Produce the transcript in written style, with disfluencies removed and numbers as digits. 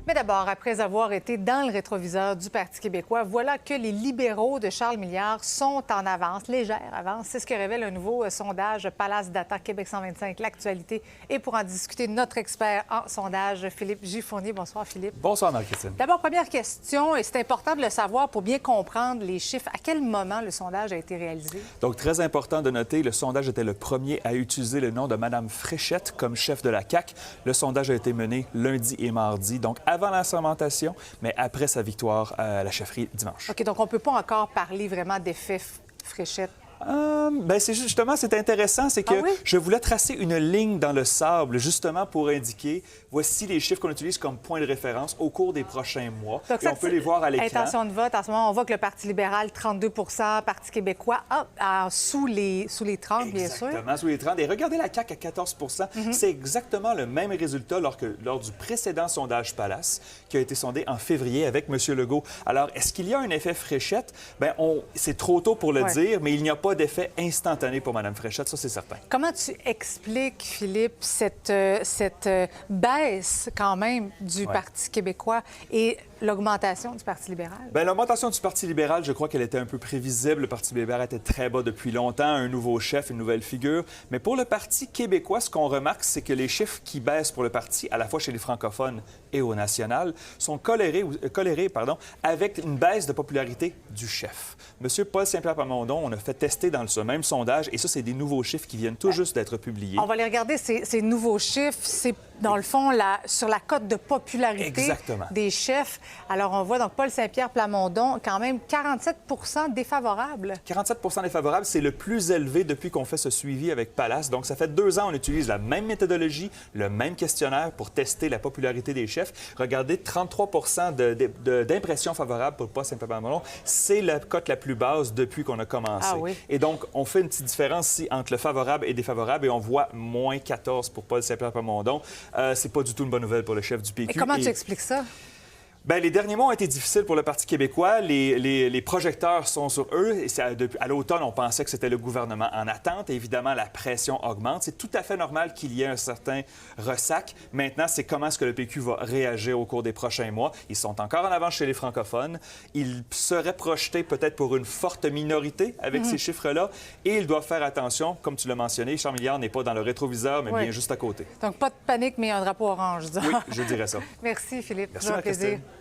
Mais d'abord, après avoir été dans le rétroviseur du Parti québécois, voilà que les libéraux de Charles Milliard sont en avance, légère avance. C'est ce que révèle un nouveau sondage Palace Data Québec 125, l'actualité. Et pour en discuter, notre expert en sondage, Philippe Giffournier. Bonsoir, Philippe. Bonsoir, Marie-Christine. D'abord, première question, et c'est important de le savoir pour bien comprendre les chiffres. À quel moment le sondage a été réalisé? Donc, très important de noter, le sondage était le premier à utiliser le nom de Mme Fréchette comme chef de la CAQ. Le sondage a été mené lundi et mardi, donc avant la sermentation, mais après sa victoire à la chefferie dimanche. OK, donc on ne peut pas encore parler vraiment d'effet Fréchette. C'est intéressant, c'est que Ah oui? je voulais tracer une ligne dans le sable, justement pour indiquer, voici les chiffres qu'on utilise comme point de référence au cours des prochains mois. Donc, et on peut les voir à l'écran. Intention de vote, en ce moment, on voit que le Parti libéral, 32 Parti québécois, sous les 30, bien sûr. Exactement, sous les 30. Et regardez la CAQ à 14 C'est exactement le même résultat lors du précédent sondage Palace qui a été sondé en février avec M. Legault. Alors, est-ce qu'il y a un effet Fréchette? Bien, c'est trop tôt pour le dire, mais il n'y a pas d'effet instantané pour Mme Fréchette, ça, c'est certain. Comment tu expliques, Philippe, cette baisse, quand même, du Parti québécois et l'augmentation du Parti libéral? Bien, l'augmentation du Parti libéral, je crois qu'elle était un peu prévisible. Le Parti libéral était très bas depuis longtemps, un nouveau chef, une nouvelle figure. Mais pour le Parti québécois, ce qu'on remarque, c'est que les chiffres qui baissent pour le parti, à la fois chez les francophones et au national, sont colérés avec une baisse de popularité du chef. M. Paul Saint-Pierre Plamondon, on a fait tester dans ce même sondage, et ça, c'est des nouveaux chiffres qui viennent tout juste d'être publiés. On va les regarder, ces nouveaux chiffres. C'est, dans le fond, sur la cote de popularité des chefs. Alors, on voit donc Paul Saint-Pierre Plamondon, quand même 47 défavorables. 47 défavorables, c'est le plus élevé depuis qu'on fait ce suivi avec Palace. Donc, ça fait 2 ans, on utilise la même méthodologie, le même questionnaire pour tester la popularité des chefs. Regardez, 33 d'impressions favorables pour Paul Saint-Pierre Plamondon. C'est la cote la plus basse depuis qu'on a commencé. Ah oui. Et donc, on fait une petite différence ici entre le favorable et défavorable, et on voit moins 14 pour Paul Saint-Pierre Plamondon. C'est pas du tout une bonne nouvelle pour le chef du PQ. Et comment tu expliques ça? Bien, les derniers mois ont été difficiles pour le Parti québécois. Les projecteurs sont sur eux. Et à l'automne, on pensait que c'était le gouvernement en attente. Et évidemment, la pression augmente. C'est tout à fait normal qu'il y ait un certain ressac. Maintenant, c'est comment est-ce que le PQ va réagir au cours des prochains mois. Ils sont encore en avance chez les francophones. Ils seraient projetés peut-être pour une forte minorité avec ces chiffres-là. Et ils doivent faire attention. Comme tu l'as mentionné, Charles Milliard n'est pas dans le rétroviseur, mais bien juste à côté. Donc, pas de panique, mais un drapeau orange, disons. Oui, je dirais ça. Merci, Philippe. Merci, Toujours un plaisir. Marie-Christine.